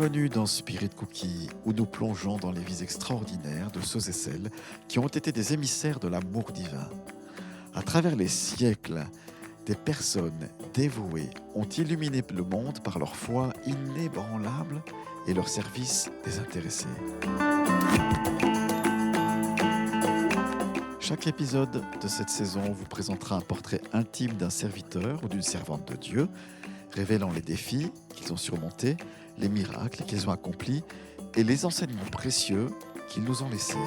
Bienvenue dans Spirit Cookie, où nous plongeons dans les vies extraordinaires de ceux et celles qui ont été des émissaires de l'amour divin. À travers les siècles, des personnes dévouées ont illuminé le monde par leur foi inébranlable et leur service désintéressé. Chaque épisode de cette saison vous présentera un portrait intime d'un serviteur ou d'une servante de Dieu, révélant les défis qu'ils ont surmontés, les miracles qu'ils ont accomplis et les enseignements précieux qu'ils nous ont laissés.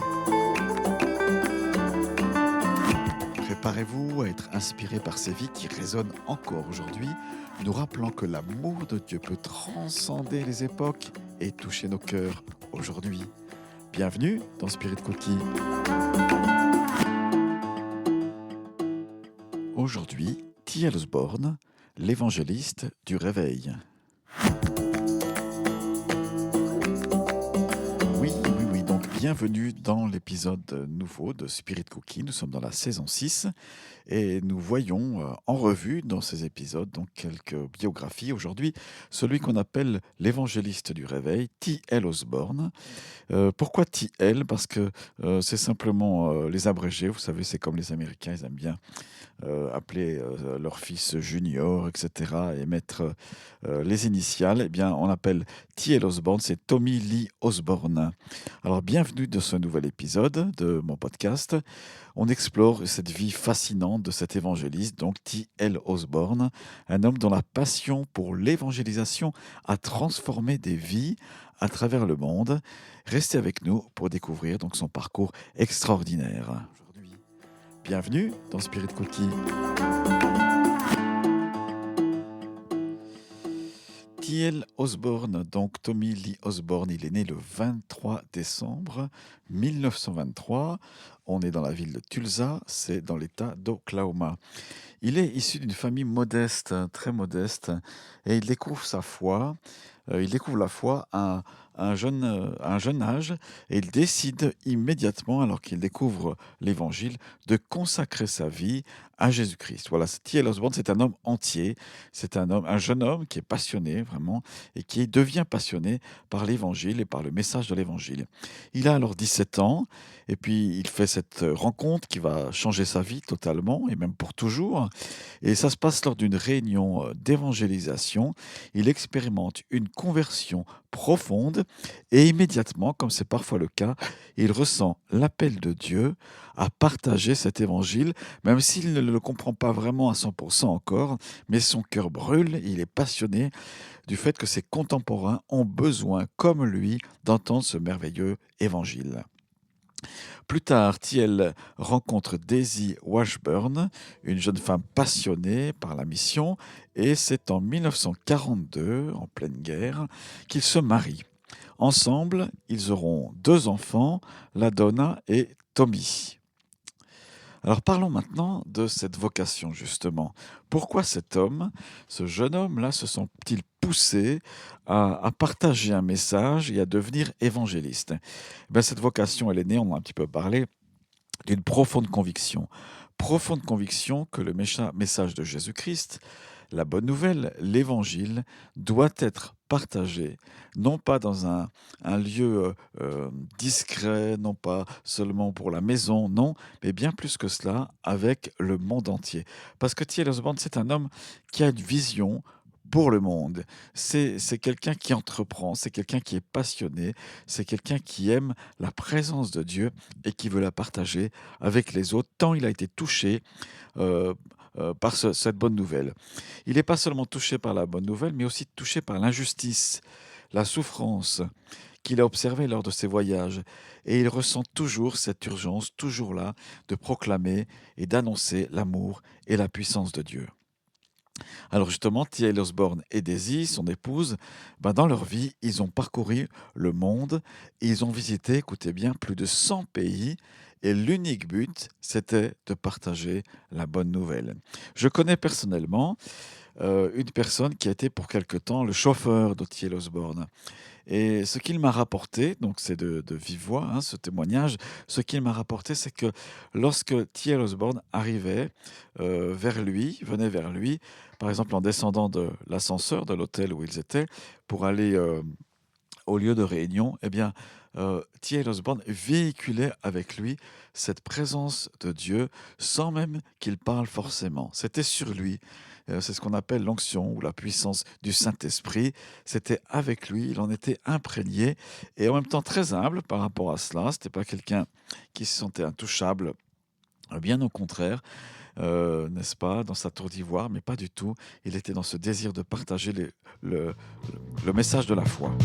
Préparez-vous à être inspiré par ces vies qui résonnent encore aujourd'hui, nous rappelant que l'amour de Dieu peut transcender les époques et toucher nos cœurs aujourd'hui. Bienvenue dans Spirit Cookie. Aujourd'hui, T.L. Osborn, l'évangéliste du réveil. Oui, donc bienvenue dans l'épisode nouveau de Spirit Cookie. Nous sommes dans la saison 6 et nous voyons en revue dans ces épisodes donc quelques biographies. Aujourd'hui, celui qu'on appelle l'évangéliste du réveil, T.L. Osborn. Pourquoi T.L. Parce que c'est simplement les abrégés. Vous savez, c'est comme les Américains, ils aiment bien appeler leur fils Junior, etc. et mettre les initiales. Eh bien, on appelle T.L. Osborn, c'est Tommy Lee Osborn. Alors, bienvenue dans ce nouvel épisode de mon podcast. On explore cette vie fascinante de cet évangéliste, donc T.L. Osborn, un homme dont la passion pour l'évangélisation a transformé des vies à travers le monde. Restez avec nous pour découvrir donc son parcours extraordinaire. Aujourd'hui, bienvenue dans Spirit Cookie. T.L. Osborn, donc Tommy Lee Osborn, il est né le 23 décembre 1923. On est dans la ville de Tulsa, c'est dans l'État d'Oklahoma. Il est issu d'une famille modeste, très modeste, et il découvre sa foi. Il découvre la foi à un jeune âge et il décide immédiatement, alors qu'il découvre l'Évangile, de consacrer sa vie à Jésus-Christ. Voilà, T.L. Osborn, c'est un homme entier, c'est un jeune homme qui est passionné vraiment et qui devient passionné par l'Évangile et par le message de l'Évangile. Il a alors 17 ans et puis il fait cette rencontre qui va changer sa vie totalement et même pour toujours. Et ça se passe lors d'une réunion d'évangélisation. Il expérimente une conversion profonde et immédiatement, comme c'est parfois le cas, il ressent l'appel de Dieu à partager cet évangile, même s'il ne le comprend pas vraiment à 100% encore, mais son cœur brûle, il est passionné du fait que ses contemporains ont besoin, comme lui, d'entendre ce merveilleux évangile. Plus tard, T.L. rencontre Daisy Washburn, une jeune femme passionnée par la mission, et c'est en 1942, en pleine guerre, qu'ils se marient. Ensemble, ils auront 2 enfants, LaDonna et Tommy. Alors parlons maintenant de cette vocation justement. Pourquoi cet homme, ce jeune homme-là, se sent-il poussé à partager un message et à devenir évangéliste? Cette vocation, elle est née, on en a un petit peu parlé, d'une profonde conviction que le message de Jésus-Christ, la bonne nouvelle, l'évangile, doit être partagé, non pas dans un lieu discret, non pas seulement pour la maison, non, mais bien plus que cela, avec le monde entier. Parce que T.L. Osborn, c'est un homme qui a une vision pour le monde. C'est quelqu'un qui entreprend, c'est quelqu'un qui est passionné, c'est quelqu'un qui aime la présence de Dieu et qui veut la partager avec les autres, tant il a été touché euh, par cette bonne nouvelle. Il n'est pas seulement touché par la bonne nouvelle, mais aussi touché par l'injustice, la souffrance qu'il a observée lors de ses voyages. Et il ressent toujours cette urgence, toujours là, de proclamer et d'annoncer l'amour et la puissance de Dieu. Alors justement, T.L. Osborn et Daisy, son épouse, dans leur vie, ils ont parcouru le monde et ils ont visité, écoutez bien, plus de 100 pays. Et l'unique but, c'était de partager la bonne nouvelle. Je connais personnellement une personne qui a été pour quelque temps le chauffeur de T.L. Osborn. Et ce qu'il m'a rapporté, donc c'est de vive voix, ce témoignage, ce qu'il m'a rapporté, c'est que lorsque T.L. Osborn arrivait venait vers lui, par exemple en descendant de l'ascenseur de l'hôtel où ils étaient, pour aller au lieu de réunion, eh bien, T.L. Osborne véhiculait avec lui cette présence de Dieu sans même qu'il parle forcément. C'était sur lui. C'est ce qu'on appelle l'onction ou la puissance du Saint-Esprit. C'était avec lui, il en était imprégné et en même temps très humble par rapport à cela. C'était pas quelqu'un qui se sentait intouchable, bien au contraire, n'est-ce pas, dans sa tour d'ivoire, mais pas du tout. Il était dans ce désir de partager le, le message de la foi.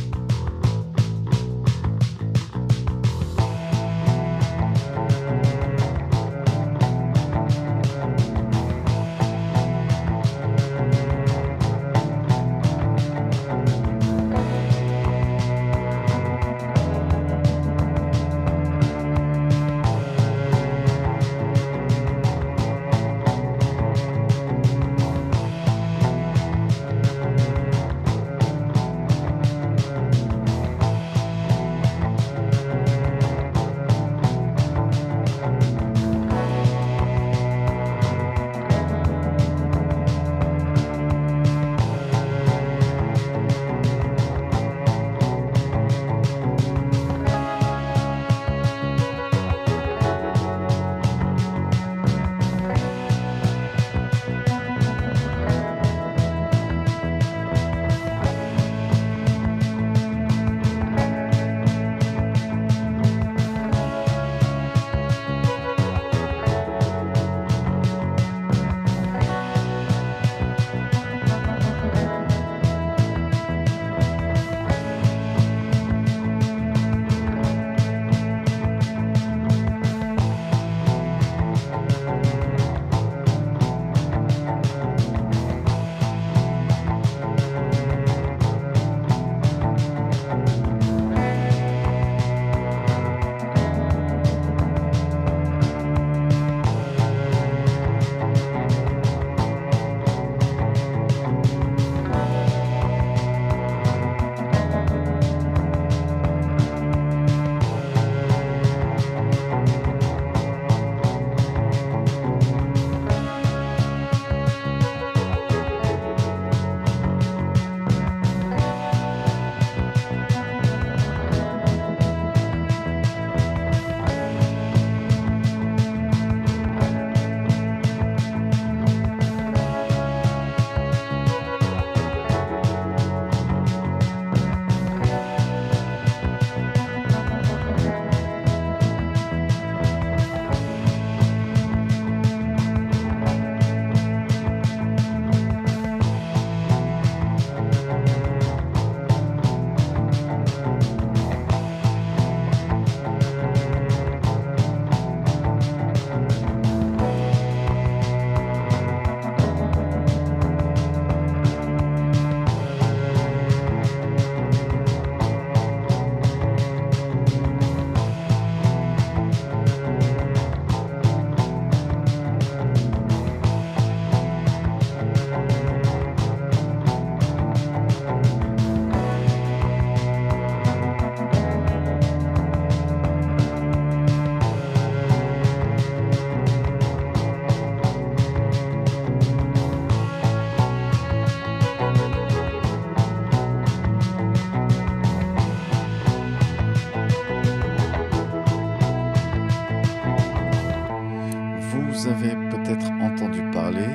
Vous avez peut-être entendu parler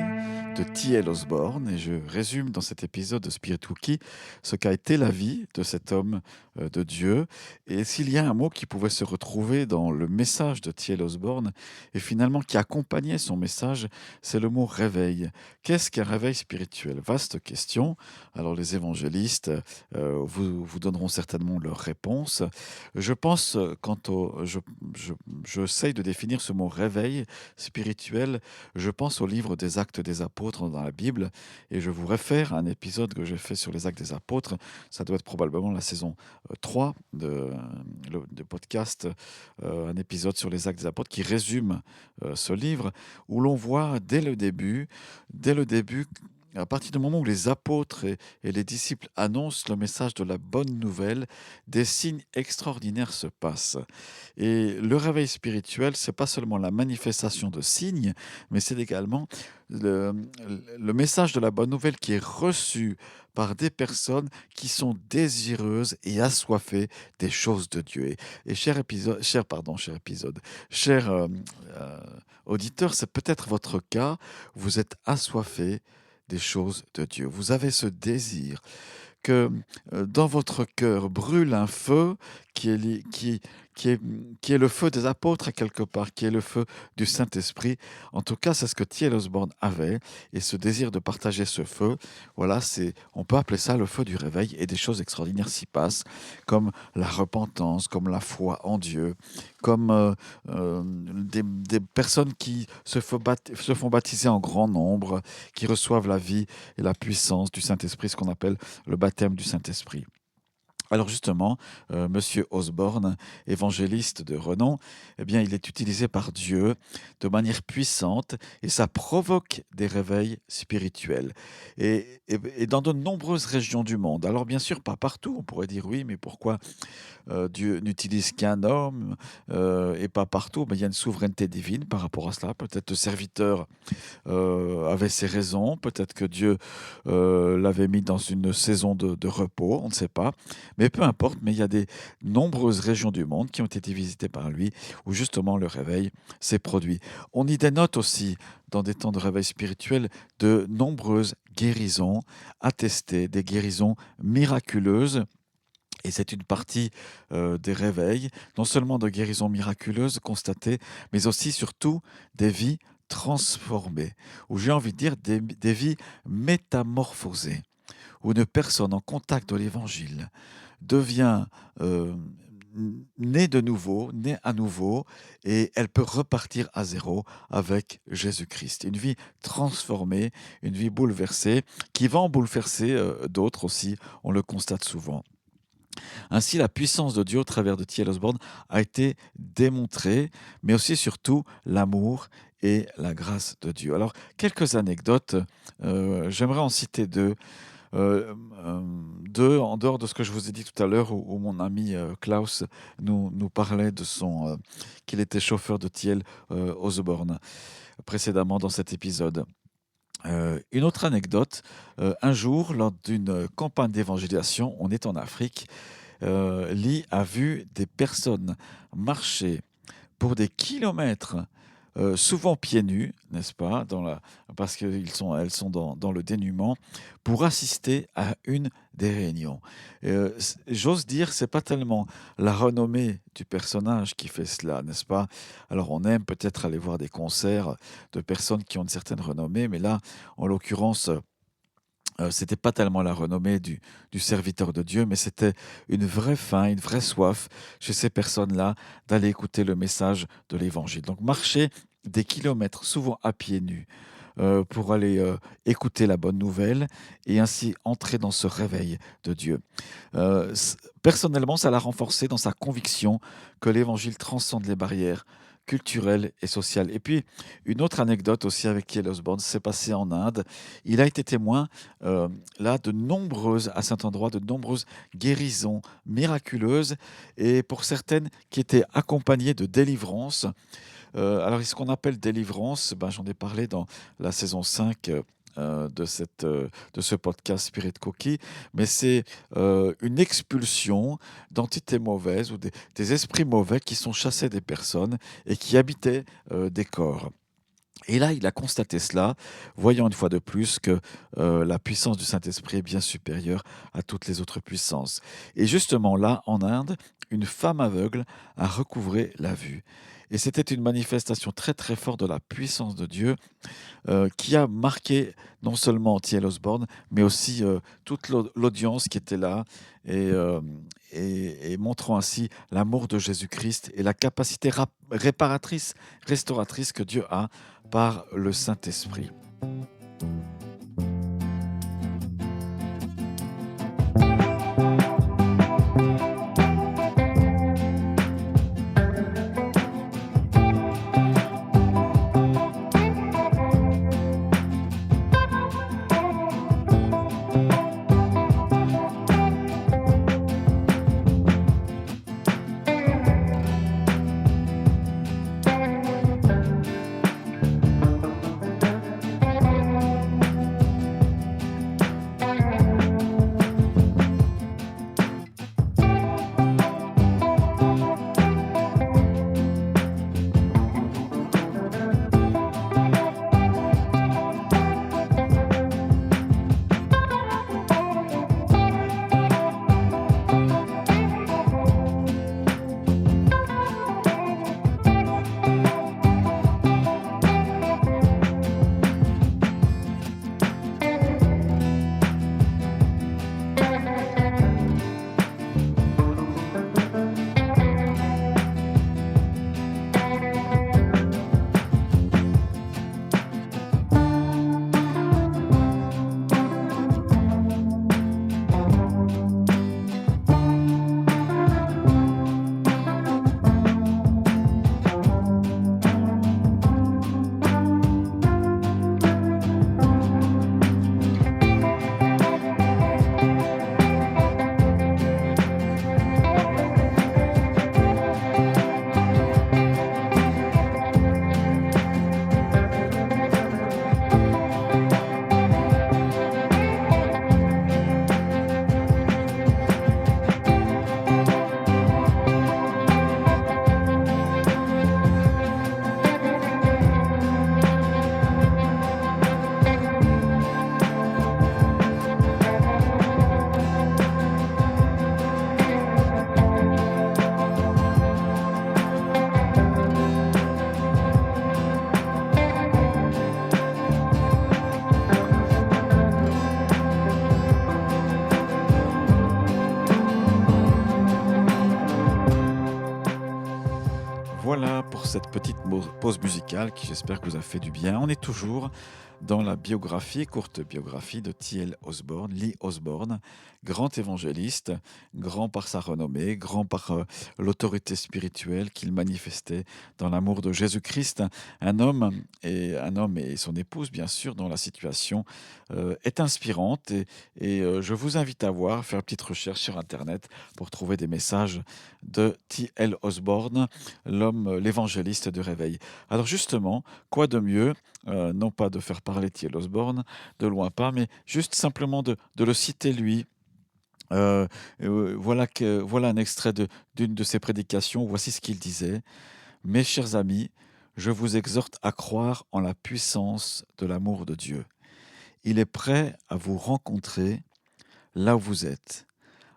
de T.L. Osborne et je résume dans cet épisode de Spirit Wookie ce qu'a été la vie de cet homme de Dieu. Et s'il y a un mot qui pouvait se retrouver dans le message de T.L. Osborne et finalement qui accompagnait son message, c'est le mot réveil. Qu'est-ce qu'un réveil spirituel? Vaste question. Alors les évangélistes vous donneront certainement leur réponse. Je pense, j'essaye de définir ce mot réveil spirituel, je pense au livre des Actes des Apôtres dans la Bible et je vous réfère à un épisode que j'ai fait sur les Actes des Apôtres. Ça doit être probablement la saison 3 de podcast, un épisode sur les Actes des Apôtres qui résume ce livre où l'on voit dès le début à partir du moment où les apôtres et les disciples annoncent le message de la bonne nouvelle, des signes extraordinaires se passent. Et le réveil spirituel, c'est pas seulement la manifestation de signes, mais c'est également le, le message de la bonne nouvelle qui est reçu par des personnes qui sont désireuses et assoiffées des choses de Dieu. Et cher euh, auditeur, c'est peut-être votre cas. Vous êtes assoiffé des choses de Dieu. Vous avez ce désir que dans votre cœur brûle un feu qui est, qui est, qui est le feu des apôtres, quelque part, qui est le feu du Saint-Esprit. En tout cas, c'est ce que T.L. Osborne avait, et ce désir de partager ce feu, voilà, on peut appeler ça le feu du réveil, et des choses extraordinaires s'y passent, comme la repentance, comme la foi en Dieu, comme des personnes qui se font baptiser en grand nombre, qui reçoivent la vie et la puissance du Saint-Esprit, ce qu'on appelle le baptême du Saint-Esprit. Alors justement, Monsieur Osborne, évangéliste de renom, eh bien, il est utilisé par Dieu de manière puissante et ça provoque des réveils spirituels. Et dans de nombreuses régions du monde. Alors bien sûr, pas partout. On pourrait dire oui, mais pourquoi Dieu n'utilise qu'un homme et pas partout? Mais il y a une souveraineté divine par rapport à cela. Peut-être le serviteur avait ses raisons. Peut-être que Dieu l'avait mis dans une saison de repos. On ne sait pas. Mais peu importe, mais il y a des nombreuses régions du monde qui ont été visitées par lui, où justement le réveil s'est produit. On y dénote aussi, dans des temps de réveil spirituel, de nombreuses guérisons attestées, des guérisons miraculeuses. Et c'est une partie des réveils, non seulement de guérisons miraculeuses constatées, mais aussi surtout des vies transformées, ou j'ai envie de dire des vies métamorphosées, où une personne en contact de l'Évangile devient née de nouveau, née à nouveau, et elle peut repartir à zéro avec Jésus-Christ. Une vie transformée, une vie bouleversée, qui va en bouleverser d'autres aussi, on le constate souvent. Ainsi, la puissance de Dieu au travers de T.L. Osborne a été démontrée, mais aussi surtout l'amour et la grâce de Dieu. Alors, quelques anecdotes, j'aimerais en citer deux. Deux, en dehors de ce que je vous ai dit tout à l'heure, où mon ami Klaus nous parlait de qu'il était chauffeur de T.L. Osborne précédemment dans cet épisode. Une autre anecdote, un jour, lors d'une campagne d'évangélisation, on est en Afrique, Lee a vu des personnes marcher pour des kilomètres, souvent pieds nus, n'est-ce pas, parce elles sont dans le dénuement, pour assister à une des réunions. J'ose dire, c'est pas tellement la renommée du personnage qui fait cela, n'est-ce pas? Alors on aime peut-être aller voir des concerts de personnes qui ont une certaine renommée, mais là, en l'occurrence, c'était pas tellement la renommée du serviteur de Dieu, mais c'était une vraie faim, une vraie soif chez ces personnes-là d'aller écouter le message de l'Évangile. Donc marcher des kilomètres, souvent à pieds nus, pour aller écouter la bonne nouvelle et ainsi entrer dans ce réveil de Dieu. Personnellement, ça l'a renforcé dans sa conviction que l'Évangile transcende les barrières culturelle et sociale. Et puis, une autre anecdote aussi avec T.L. Osborne s'est passée en Inde. Il a été témoin, là, à cet endroit, de nombreuses guérisons miraculeuses, et pour certaines qui étaient accompagnées de délivrance. Alors, ce qu'on appelle délivrance, j'en ai parlé dans la saison 5 de ce podcast Spirit Cookie, mais c'est une expulsion d'entités mauvaises ou des esprits mauvais qui sont chassés des personnes et qui habitaient des corps. Et là, il a constaté cela, voyant une fois de plus que la puissance du Saint-Esprit est bien supérieure à toutes les autres puissances. Et justement là, en Inde, une femme aveugle a recouvré la vue. Et c'était une manifestation très très forte de la puissance de Dieu qui a marqué non seulement T.L. Osborne, mais aussi toute l'audience qui était là, et montrant ainsi l'amour de Jésus-Christ et la capacité réparatrice, restauratrice que Dieu a par le Saint-Esprit. cette petite pause musicale qui, j'espère, que vous a fait du bien. On est toujours dans la biographie, courte biographie de T.L. Osborne, Lee Osborne, grand évangéliste, grand par sa renommée, grand par l'autorité spirituelle qu'il manifestait dans l'amour de Jésus-Christ. Un homme et son épouse, bien sûr, dont la situation est inspirante. Et je vous invite à faire une petite recherche sur Internet pour trouver des messages de T.L. Osborne, l'évangéliste de réveil. Alors justement, quoi de mieux, non pas de faire parler T.L. Osborne, de loin pas, mais juste simplement de le citer lui. Voilà un extrait d'une de ses prédications. Voici ce qu'il disait. Mes chers amis, je vous exhorte à croire en la puissance de l'amour de Dieu. Il est prêt à vous rencontrer là où vous êtes,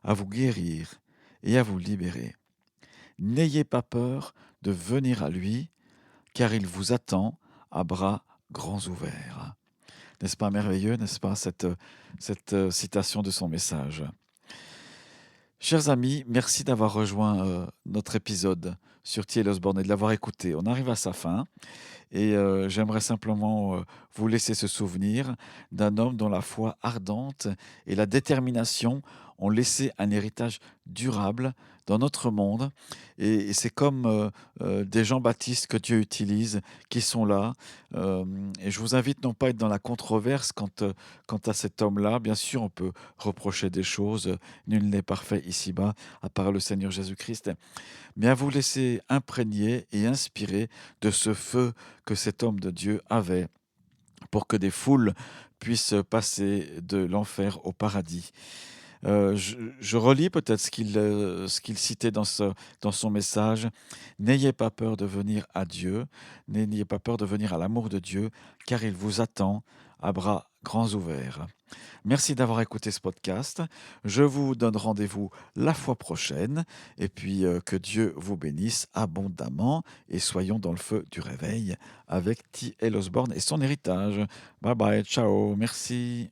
à vous guérir et à vous libérer. N'ayez pas peur de venir à lui, car il vous attend à bras grands ouverts. N'est-ce pas merveilleux, n'est-ce pas, cette citation de son message? Chers amis, merci d'avoir rejoint notre épisode sur T.L. Osborne et de l'avoir écouté. On arrive à sa fin et j'aimerais simplement vous laisser ce souvenir d'un homme dont la foi ardente et la détermination ont laissé un héritage durable dans notre monde. Et c'est comme des Jean-Baptiste que Dieu utilise, qui sont là. Et je vous invite non pas à être dans la controverse quant à cet homme-là. Bien sûr, on peut reprocher des choses. Nul n'est parfait ici-bas, à part le Seigneur Jésus-Christ. Mais à vous laisser imprégner et inspirer de ce feu que cet homme de Dieu avait pour que des foules puissent passer de l'enfer au paradis. Je relis peut-être ce qu'il citait dans son message. N'ayez pas peur de venir à Dieu, n'ayez pas peur de venir à l'amour de Dieu, car il vous attend à bras grands ouverts. Merci d'avoir écouté ce podcast. Je vous donne rendez-vous la fois prochaine. Et puis que Dieu vous bénisse abondamment. Et soyons dans le feu du réveil avec T.L. Osborne et son héritage. Bye bye, ciao, merci.